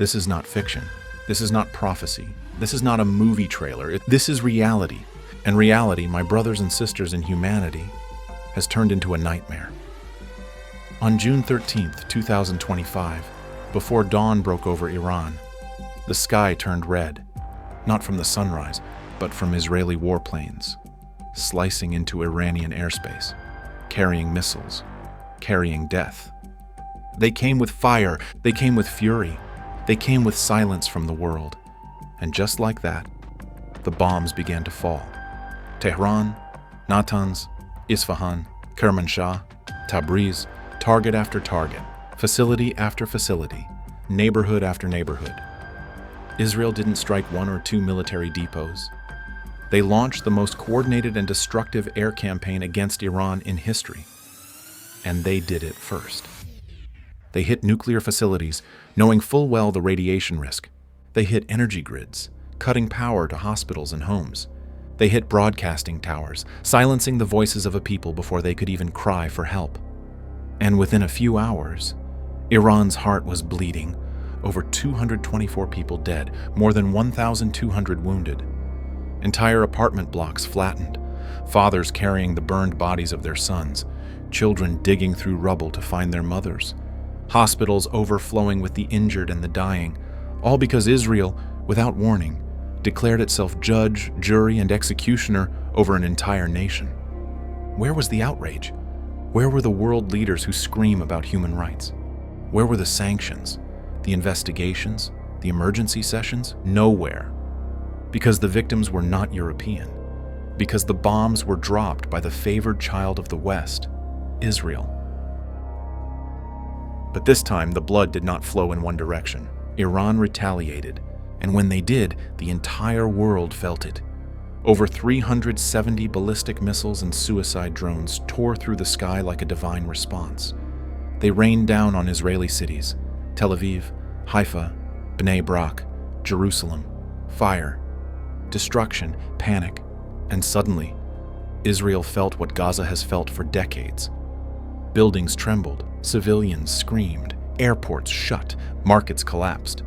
This is not fiction. This is not prophecy. This is not a movie trailer. This is reality. And reality, my brothers and sisters in humanity, has turned into a nightmare. On June 13th, 2025, before dawn broke over Iran, the sky turned red, not from the sunrise, but from Israeli warplanes, slicing into Iranian airspace, carrying missiles, carrying death. They came with fire, they came with fury, they came with silence from the world. And just like that, the bombs began to fall. Tehran, Natanz, Isfahan, Kermanshah, Tabriz, target after target, facility after facility, neighborhood after neighborhood. Israel didn't strike one or two military depots. They launched the most coordinated and destructive air campaign against Iran in history. And they did it first. They hit nuclear facilities, knowing full well the radiation risk. They hit energy grids, cutting power to hospitals and homes. They hit broadcasting towers, silencing the voices of a people before they could even cry for help. And within a few hours, Iran's heart was bleeding. Over 224 people dead, more than 1,200 wounded. Entire apartment blocks flattened, fathers carrying the burned bodies of their sons, children digging through rubble to find their mothers, hospitals overflowing with the injured and the dying, all because Israel, without warning, declared itself judge, jury, and executioner over an entire nation. Where was the outrage? Where were the world leaders who scream about human rights? Where were the sanctions, the investigations, the emergency sessions? Nowhere. Because the victims were not European. Because the bombs were dropped by the favored child of the West, Israel. But this time, the blood did not flow in one direction. Iran retaliated, and when they did, the entire world felt it. Over 370 ballistic missiles and suicide drones tore through the sky like a divine response. They rained down on Israeli cities, Tel Aviv, Haifa, Bnei Brak, Jerusalem, fire, destruction, panic, and suddenly, Israel felt what Gaza has felt for decades. Buildings trembled, civilians screamed, airports shut, markets collapsed,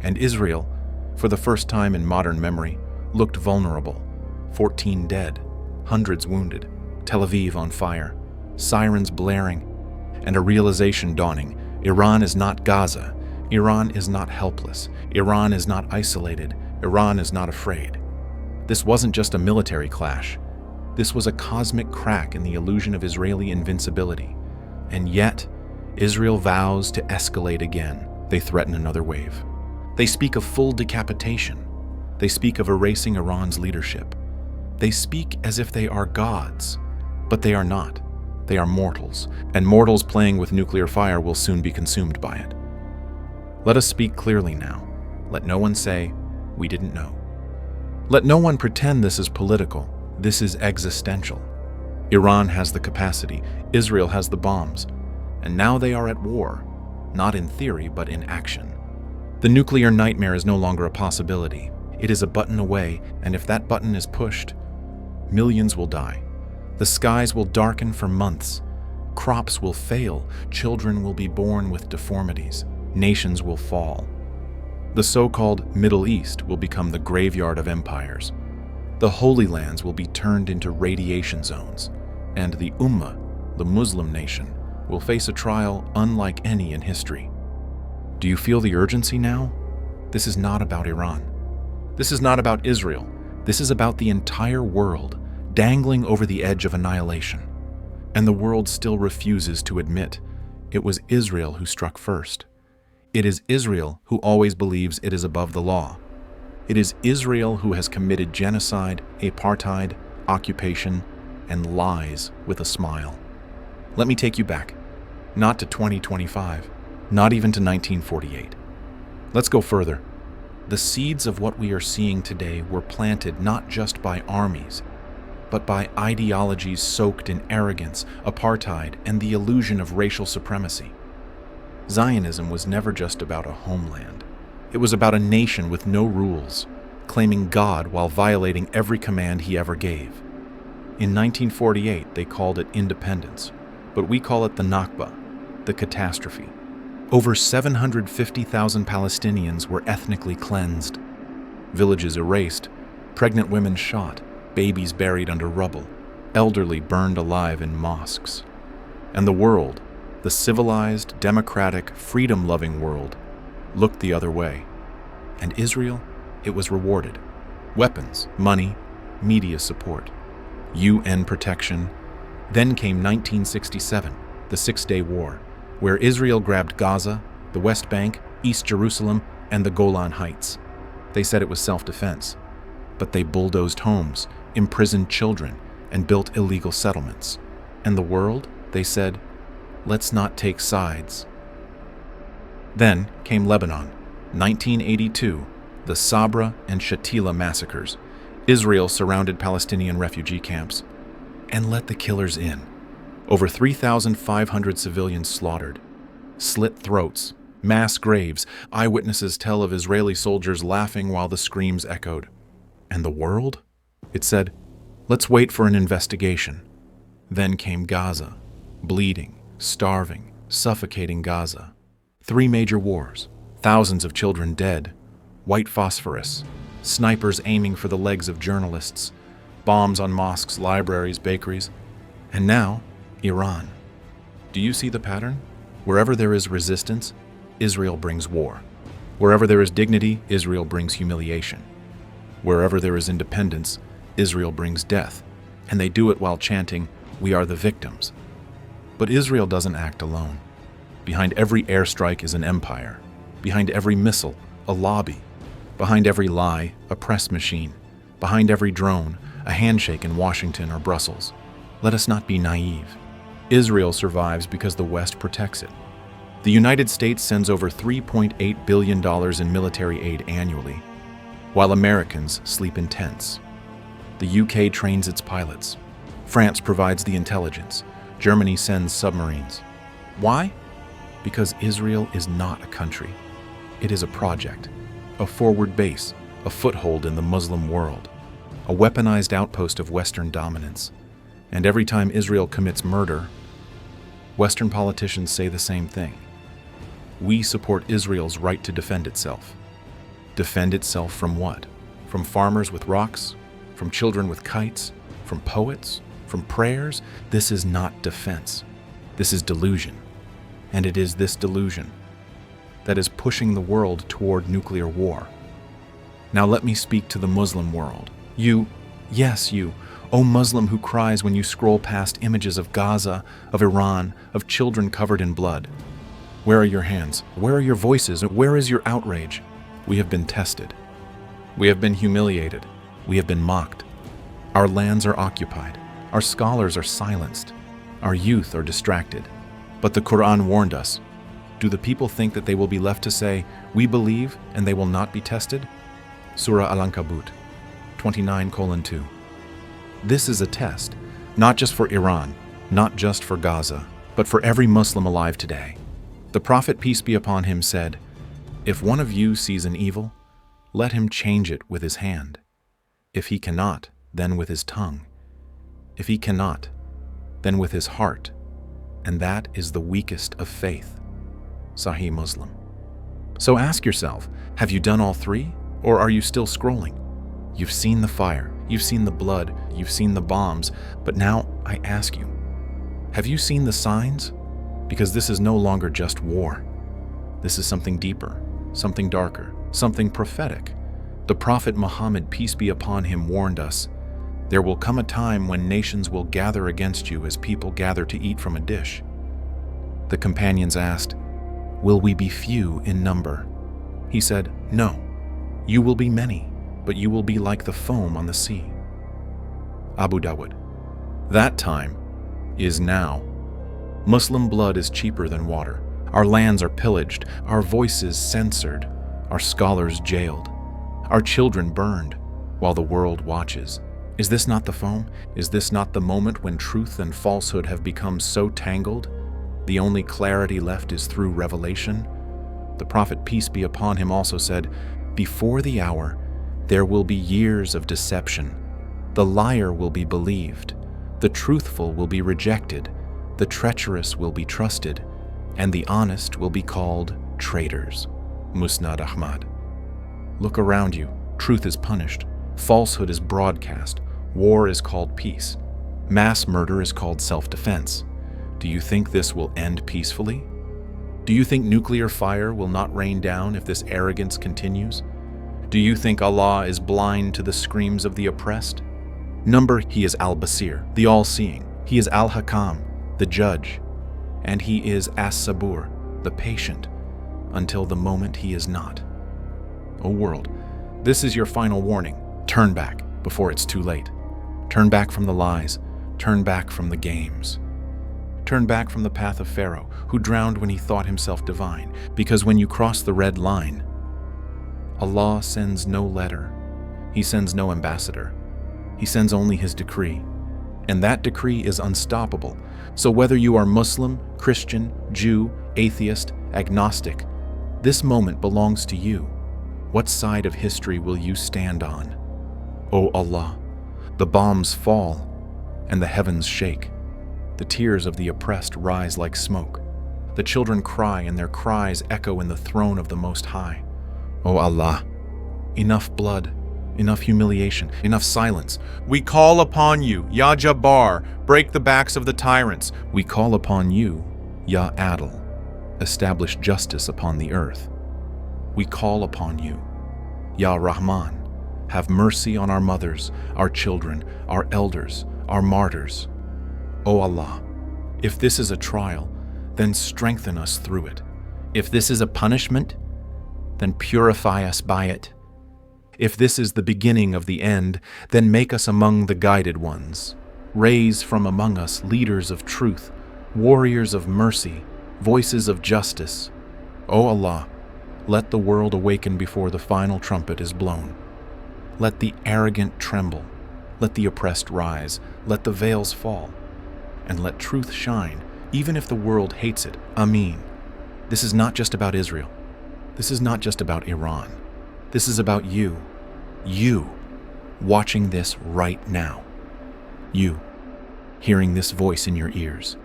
and Israel, for the first time in modern memory, looked vulnerable. 14 dead, hundreds wounded, Tel Aviv on fire, sirens blaring, and a realization dawning: Iran is not Gaza, Iran is not helpless, Iran is not isolated, Iran is not afraid. This wasn't just a military clash. This was a cosmic crack in the illusion of Israeli invincibility. And yet, Israel vows to escalate again. They threaten another wave. They speak of full decapitation. They speak of erasing Iran's leadership. They speak as if they are gods, but they are not. They are mortals, and mortals playing with nuclear fire will soon be consumed by it. Let us speak clearly now. Let no one say, "We didn't know." Let no one pretend this is political. This is existential. Iran has the capacity, Israel has the bombs, and now they are at war, not in theory, but in action. The nuclear nightmare is no longer a possibility. It is a button away, and if that button is pushed, millions will die. The skies will darken for months. Crops will fail. Children will be born with deformities. Nations will fall. The so-called Middle East will become the graveyard of empires. The Holy Lands will be turned into radiation zones. And the Ummah, the Muslim nation, will face a trial unlike any in history. Do you feel the urgency now? This is not about Iran. This is not about Israel. This is about the entire world, dangling over the edge of annihilation. And the world still refuses to admit it was Israel who struck first. It is Israel who always believes it is above the law. It is Israel who has committed genocide, apartheid, occupation, and lies with a smile. Let me take you back, not to 2025, not even to 1948. Let's go further. The seeds of what we are seeing today were planted not just by armies, but by ideologies soaked in arrogance, apartheid, and the illusion of racial supremacy. Zionism was never just about a homeland. It was about a nation with no rules, claiming God while violating every command he ever gave. In 1948, they called it independence, but we call it the Nakba, the catastrophe. Over 750,000 Palestinians were ethnically cleansed, villages erased, pregnant women shot, babies buried under rubble, elderly burned alive in mosques. And the world, the civilized, democratic, freedom-loving world, looked the other way. And Israel, it was rewarded. Weapons, money, media support, UN protection. Then came 1967, the Six-Day War, where Israel grabbed Gaza, the West Bank, East Jerusalem, and the Golan Heights. They said it was self-defense, but they bulldozed homes, imprisoned children, and built illegal settlements. And the world, they said, let's not take sides. Then came Lebanon, 1982, the Sabra and Shatila massacres. Israel surrounded Palestinian refugee camps and let the killers in. Over 3,500 civilians slaughtered, slit throats, mass graves. Eyewitnesses tell of Israeli soldiers laughing while the screams echoed. And the world? It said, let's wait for an investigation. Then came Gaza, bleeding, starving, suffocating Gaza. 3 major wars, thousands of children dead, white phosphorus, snipers aiming for the legs of journalists, bombs on mosques, libraries, bakeries. And now, Iran. Do you see the pattern? Wherever there is resistance, Israel brings war. Wherever there is dignity, Israel brings humiliation. Wherever there is independence, Israel brings death. And they do it while chanting, "We are the victims." But Israel doesn't act alone. Behind every airstrike is an empire. Behind every missile, a lobby. Behind every lie, a press machine. Behind every drone, a handshake in Washington or Brussels. Let us not be naive. Israel survives because the West protects it. The United States sends over $3.8 billion in military aid annually, while Americans sleep in tents. The UK trains its pilots. France provides the intelligence. Germany sends submarines. Why? Because Israel is not a country. It is a project, a forward base, a foothold in the Muslim world, a weaponized outpost of Western dominance. And every time Israel commits murder, Western politicians say the same thing. We support Israel's right to defend itself. Defend itself from what? From farmers with rocks? From children with kites? From poets? From prayers? This is not defense. This is delusion. And it is this delusion that is pushing the world toward nuclear war. Now let me speak to the Muslim world. You, yes you, O Muslim who cries when you scroll past images of Gaza, of Iran, of children covered in blood. Where are your hands? Where are your voices? Where is your outrage? We have been tested. We have been humiliated. We have been mocked. Our lands are occupied. Our scholars are silenced. Our youth are distracted. But the Qur'an warned us. Do the people think that they will be left to say, "We believe," and they will not be tested? Surah Al-Ankabut, 29:2. This is a test, not just for Iran, not just for Gaza, but for every Muslim alive today. The Prophet, peace be upon him, said, "If one of you sees an evil, let him change it with his hand. If he cannot, then with his tongue. If he cannot, then with his heart. And that is the weakest of faith." Sahih Muslim. So ask yourself, have you done all three? Or are you still scrolling? You've seen the fire, you've seen the blood, you've seen the bombs, but now I ask you, have you seen the signs? Because this is no longer just war. This is something deeper, something darker, something prophetic. The Prophet Muhammad, peace be upon him, warned us, "There will come a time when nations will gather against you as people gather to eat from a dish." The companions asked, "Will we be few in number?" He said, "No, you will be many, but you will be like the foam on the sea." Abu Dawud. That time is now. Muslim blood is cheaper than water. Our lands are pillaged, our voices censored, our scholars jailed, our children burned, while the world watches. Is this not the foam? Is this not the moment when truth and falsehood have become so tangled? The only clarity left is through revelation. The Prophet, peace be upon him, also said, "Before the hour, there will be years of deception. The liar will be believed. The truthful will be rejected. The treacherous will be trusted. and the honest will be called traitors. Musnad Ahmad. Look around you. Truth is punished. Falsehood is broadcast. War is called peace. Mass murder is called self-defense. Do you think this will end peacefully? Do you think nuclear fire will not rain down if this arrogance continues? Do you think Allah is blind to the screams of the oppressed? Number, He is Al-Basir, the all-seeing. He is Al-Hakam, the judge. And He is As-Sabur, the patient, until the moment He is not. O world, this is your final warning. Turn back before it's too late. Turn back from the lies. Turn back from the games. Turn back from the path of Pharaoh, who drowned when he thought himself divine, because when you cross the red line, Allah sends no letter. He sends no ambassador. He sends only His decree. And that decree is unstoppable. So whether you are Muslim, Christian, Jew, atheist, agnostic, this moment belongs to you. What side of history will you stand on? O Allah, the bombs fall and the heavens shake. The tears of the oppressed rise like smoke. The children cry and their cries echo in the throne of the Most High. O Allah, enough blood, enough humiliation, enough silence. We call upon you, Ya Jabbar, break the backs of the tyrants. We call upon you, Ya Adil, establish justice upon the earth. We call upon you, Ya Rahman, have mercy on our mothers, our children, our elders, our martyrs. O Allah, if this is a trial, then strengthen us through it. If this is a punishment, then purify us by it. If this is the beginning of the end, then make us among the guided ones. Raise from among us leaders of truth, warriors of mercy, voices of justice. O Allah, let the world awaken before the final trumpet is blown. Let the arrogant tremble, let the oppressed rise, let the veils fall, and let truth shine, even if the world hates it. Ameen. This is not just about Israel. This is not just about Iran. This is about you. You, watching this right now. You, hearing this voice in your ears.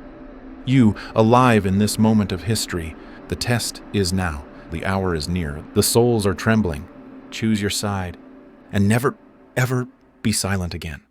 You, alive in this moment of history. The test is now. The hour is near. The souls are trembling. Choose your side, and never, ever be silent again.